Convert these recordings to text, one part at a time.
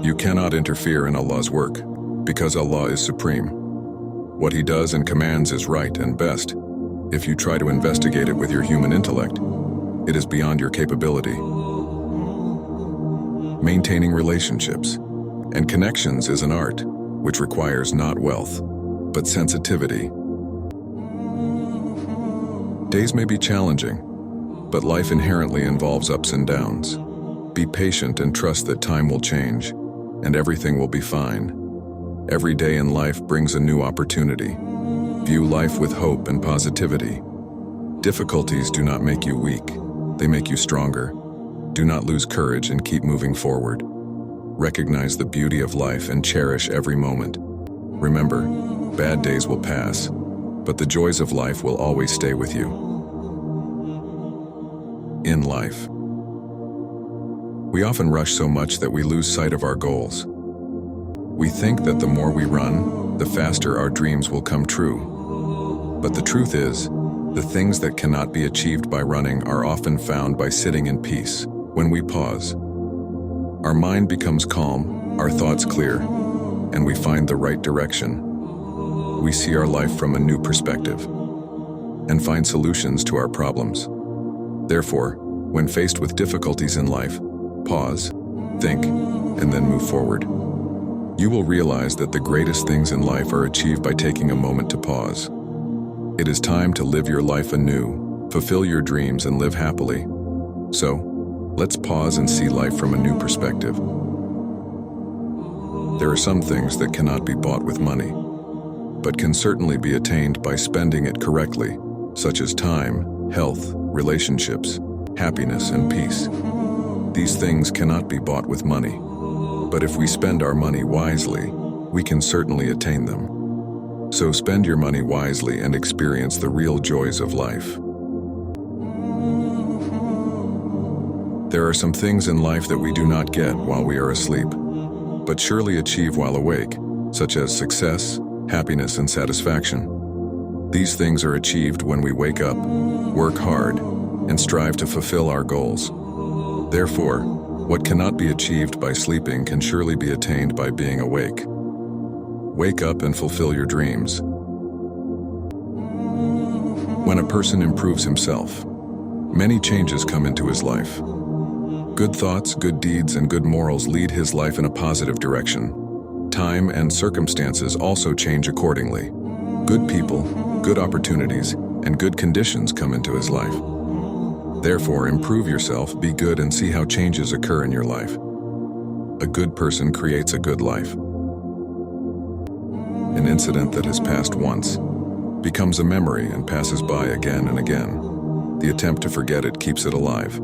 You cannot interfere in Allah's work, because Allah is supreme. What He does and commands is right and best. If you try to investigate it with your human intellect, it is beyond your capability. Maintaining relationships and connections is an art, which requires not wealth, but sensitivity. Days may be challenging, but life inherently involves ups and downs. Be patient and trust that time will change, and everything will be fine. Every day in life brings a new opportunity. View life with hope and positivity. Difficulties do not make you weak, they make you stronger. Do not lose courage and keep moving forward. Recognize the beauty of life and cherish every moment. Remember, bad days will pass, but the joys of life will always stay with you. In life, we often rush so much that we lose sight of our goals. We think that the more we run, the faster our dreams will come true. But the truth is, the things that cannot be achieved by running are often found by sitting in peace. When we pause, our mind becomes calm, our thoughts clear, and we find the right direction. We see our life from a new perspective and find solutions to our problems. Therefore, when faced with difficulties in life, pause, think, and then move forward. You will realize that the greatest things in life are achieved by taking a moment to pause. It is time to live your life anew, fulfill your dreams, and live happily. So, let's pause and see life from a new perspective. There are some things that cannot be bought with money, but can certainly be attained by spending it correctly, such as time, health, relationships, happiness, and peace. These things cannot be bought with money, but if we spend our money wisely, we can certainly attain them. So spend your money wisely and experience the real joys of life. There are some things in life that we do not get while we are asleep, but surely achieve while awake, such as success, happiness, and satisfaction. These things are achieved when we wake up, work hard, and strive to fulfill our goals. Therefore, what cannot be achieved by sleeping can surely be attained by being awake. Wake up and fulfill your dreams. When a person improves himself, many changes come into his life. Good thoughts, good deeds, and good morals lead his life in a positive direction. Time and circumstances also change accordingly. Good people, good opportunities, and good conditions come into his life. Therefore, improve yourself, be good, and see how changes occur in your life. A good person creates a good life. An incident that has passed once becomes a memory and passes by again and again. The attempt to forget it keeps it alive.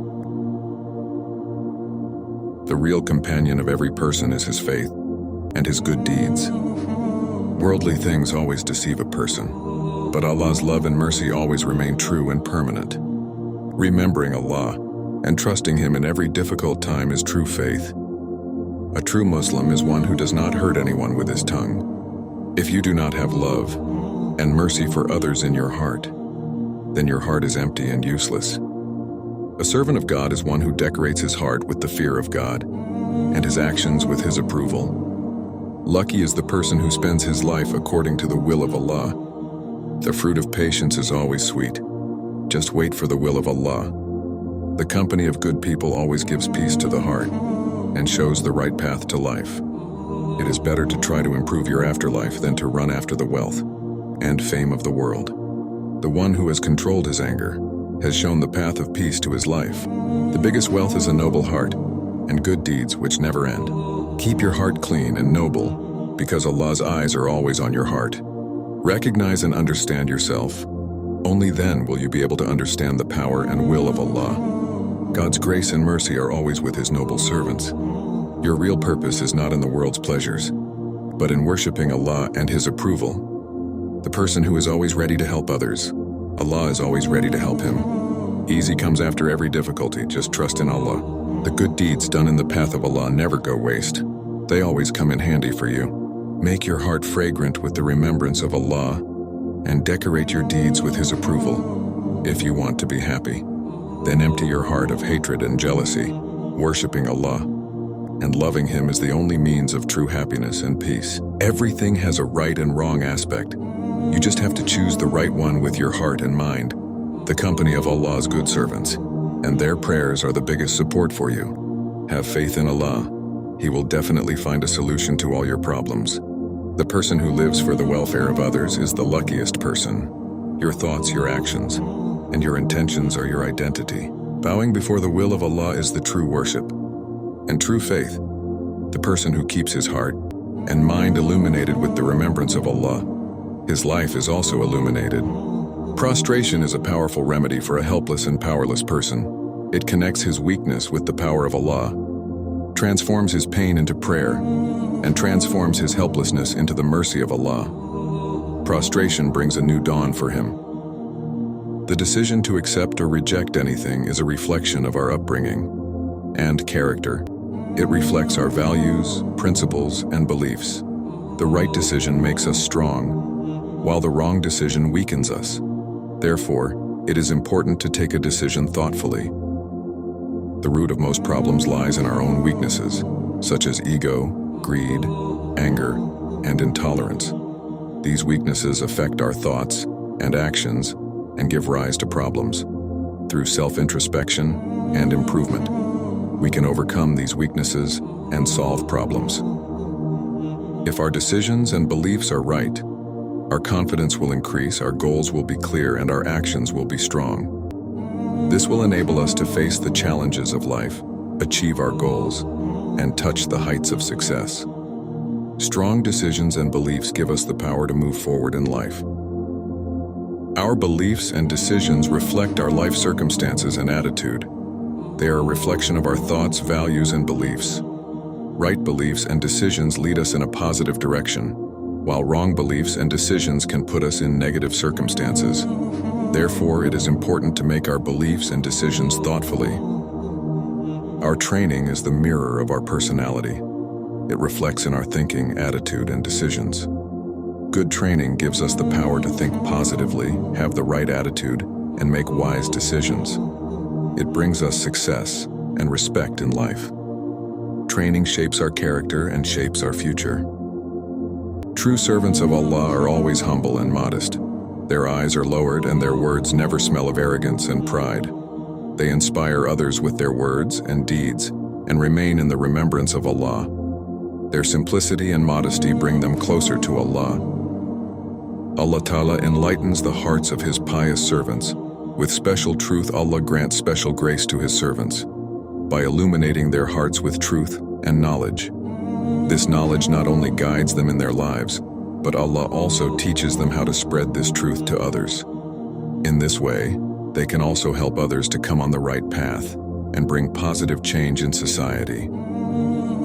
The real companion of every person is his faith and his good deeds. Worldly things always deceive a person, but Allah's love and mercy always remain true and permanent. Remembering Allah and trusting Him in every difficult time is true faith. A true Muslim is one who does not hurt anyone with his tongue. If you do not have love and mercy for others in your heart, then your heart is empty and useless. A servant of God is one who decorates his heart with the fear of God and his actions with His approval. Lucky is the person who spends his life according to the will of Allah. The fruit of patience is always sweet. Just wait for the will of Allah. The company of good people always gives peace to the heart and shows the right path to life. It is better to try to improve your afterlife than to run after the wealth and fame of the world. The one who has controlled his anger has shown the path of peace to his life. The biggest wealth is a noble heart and good deeds which never end. Keep your heart clean and noble, because Allah's eyes are always on your heart. Recognize and understand yourself. Only then will you be able to understand the power and will of Allah. God's grace and mercy are always with His noble servants. Your real purpose is not in the world's pleasures, but in worshiping Allah and His approval. The person who is always ready to help others, Allah is always ready to help him. Easy comes after every difficulty, just trust in Allah. The good deeds done in the path of Allah never go waste. They always come in handy for you. Make your heart fragrant with the remembrance of Allah and decorate your deeds with His approval. If you want to be happy, then empty your heart of hatred and jealousy, worshiping Allah, and loving Him is the only means of true happiness and peace. Everything has a right and wrong aspect. You just have to choose the right one with your heart and mind. The company of Allah's good servants, and their prayers are the biggest support for you. Have faith in Allah. He will definitely find a solution to all your problems. The person who lives for the welfare of others is the luckiest person. Your thoughts, your actions, and your intentions are your identity. Bowing before the will of Allah is the true worship and true faith. The person who keeps his heart and mind illuminated with the remembrance of Allah, his life is also illuminated. Prostration is a powerful remedy for a helpless and powerless person. It connects his weakness with the power of Allah, transforms his pain into prayer, and transforms his helplessness into the mercy of Allah. Prostration brings a new dawn for him. The decision to accept or reject anything is a reflection of our upbringing and character. It reflects our values, principles, and beliefs. The right decision makes us strong, while the wrong decision weakens us. Therefore, it is important to take a decision thoughtfully. The root of most problems lies in our own weaknesses, such as ego, greed, anger, and intolerance. These weaknesses affect our thoughts and actions and give rise to problems. Through self-introspection and improvement, we can overcome these weaknesses and solve problems. If our decisions and beliefs are right, our confidence will increase, our goals will be clear, and our actions will be strong. This will enable us to face the challenges of life, achieve our goals, and touch the heights of success. Strong decisions and beliefs give us the power to move forward in life. Our beliefs and decisions reflect our life circumstances and attitude. They are a reflection of our thoughts, values, and beliefs. Right beliefs and decisions lead us in a positive direction, while wrong beliefs and decisions can put us in negative circumstances. Therefore, it is important to make our beliefs and decisions thoughtfully. Our training is the mirror of our personality. It reflects in our thinking, attitude, and decisions. Good training gives us the power to think positively, have the right attitude, and make wise decisions. It brings us success and respect in life. Training shapes our character and shapes our future. True servants of Allah are always humble and modest. Their eyes are lowered and their words never smell of arrogance and pride. They inspire others with their words and deeds and remain in the remembrance of Allah. Their simplicity and modesty bring them closer to Allah. Allah Ta'ala enlightens the hearts of His pious servants. With special truth, Allah grants special grace to His servants by illuminating their hearts with truth and knowledge. This knowledge not only guides them in their lives, but Allah also teaches them how to spread this truth to others. In this way, they can also help others to come on the right path and bring positive change in society.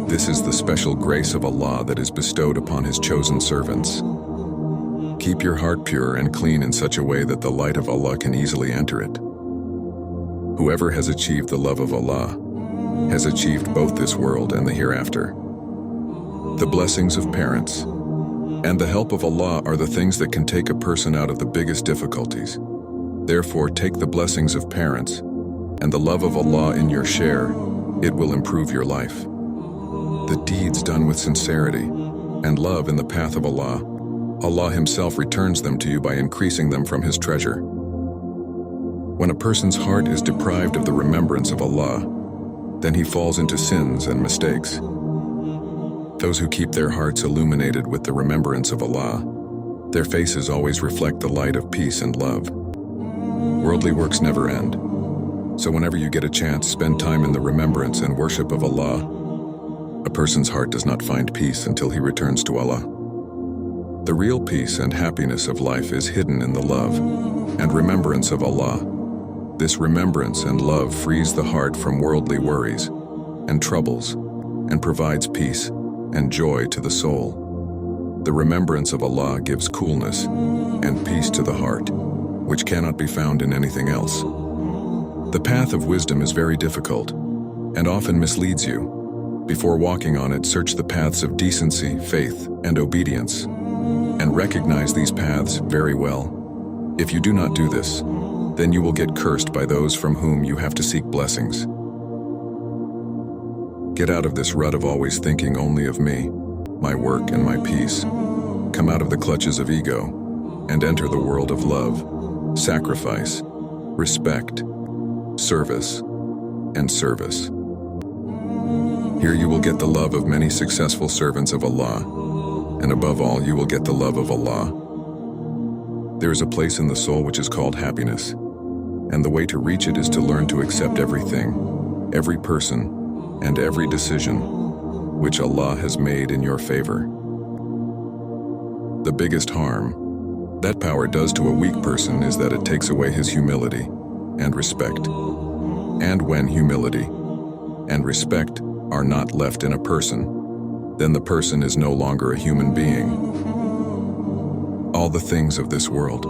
This is the special grace of Allah that is bestowed upon His chosen servants. Keep your heart pure and clean in such a way that the light of Allah can easily enter it. Whoever has achieved the love of Allah has achieved both this world and the hereafter. The blessings of parents and the help of Allah are the things that can take a person out of the biggest difficulties. Therefore, take the blessings of parents and the love of Allah in your share. It will improve your life. The deeds done with sincerity and love in the path of Allah, Allah Himself returns them to you by increasing them from His treasure. When a person's heart is deprived of the remembrance of Allah, then he falls into sins and mistakes. Those who keep their hearts illuminated with the remembrance of Allah, their faces always reflect the light of peace and love. Worldly works never end, so whenever you get a chance, spend time in the remembrance and worship of Allah. A person's heart does not find peace until he returns to Allah. The real peace and happiness of life is hidden in the love and remembrance of Allah. This remembrance and love frees the heart from worldly worries and troubles and provides peace and joy to the soul. The remembrance of Allah gives coolness and peace to the heart, which cannot be found in anything else. The path of wisdom is very difficult and often misleads you. Before walking on it, search the paths of decency, faith, and obedience, and recognize these paths very well. If you do not do this, then you will get cursed by those from whom you have to seek blessings. Get out of this rut of always thinking only of me, my work, and my peace. Come out of the clutches of ego and enter the world of love, sacrifice, respect, service, and service. Here you will get the love of many successful servants of Allah, and above all, you will get the love of Allah. There is a place in the soul which is called happiness, and the way to reach it is to learn to accept everything, every person, and every decision which Allah has made in your favor. The biggest harm that power does to a weak person is that it takes away his humility and respect. And when humility and respect are not left in a person, then the person is no longer a human being. All the things of this world,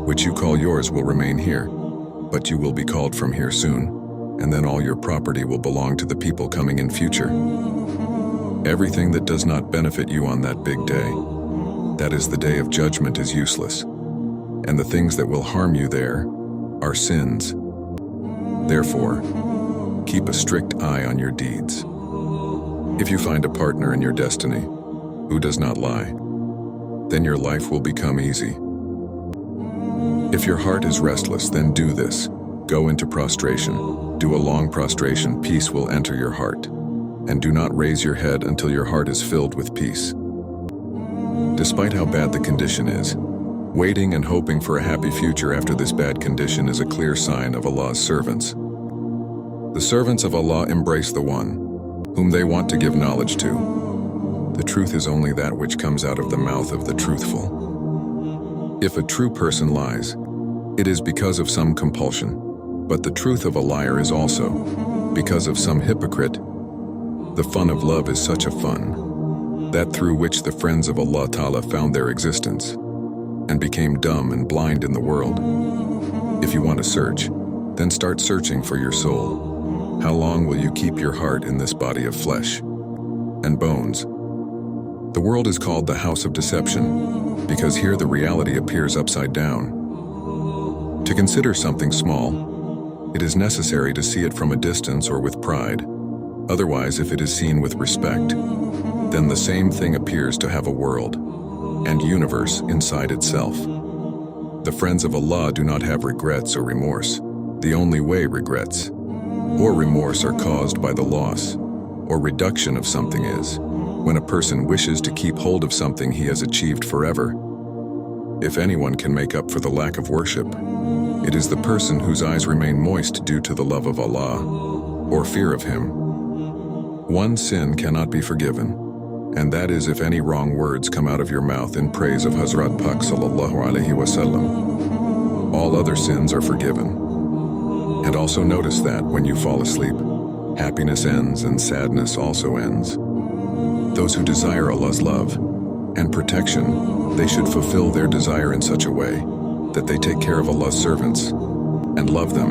which you call yours, will remain here, but you will be called from here soon, and then all your property will belong to the people coming in future. Everything that does not benefit you on that big day, that is the day of judgment, is useless, and the things that will harm you there are sins. Therefore, keep a strict eye on your deeds. If you find a partner in your destiny who does not lie, then your life will become easy. If your heart is restless, then do this. Go into prostration. Do a long prostration. Peace will enter your heart. And do not raise your head until your heart is filled with peace. Despite how bad the condition is, waiting and hoping for a happy future after this bad condition is a clear sign of Allah's servants. The servants of Allah embrace the one whom they want to give knowledge to. The truth is only that which comes out of the mouth of the truthful. If a true person lies, it is because of some compulsion, but the truth of a liar is also because of some hypocrite. The fun of love is such a fun, that through which the friends of Allah Ta'ala found their existence and became dumb and blind in the world. If you want to search, then start searching for your soul. How long will you keep your heart in this body of flesh and bones? The world is called the house of deception because here the reality appears upside down. To consider something small, it is necessary to see it from a distance or with pride. Otherwise, if it is seen with respect, then the same thing appears to have a world and universe inside itself. The friends of Allah do not have regrets or remorse. The only way regrets or remorse are caused by the loss or reduction of something is when a person wishes to keep hold of something he has achieved forever. If anyone can make up for the lack of worship, it is the person whose eyes remain moist due to the love of Allah or fear of Him. One sin cannot be forgiven, and that is if any wrong words come out of your mouth in praise of Hazrat Pak Sallallahu Alaihi Wasallam. All other sins are forgiven. And also notice that when you fall asleep, happiness ends and sadness also ends. Those who desire Allah's love and protection, they should fulfill their desire in such a way that they take care of Allah's servants and love them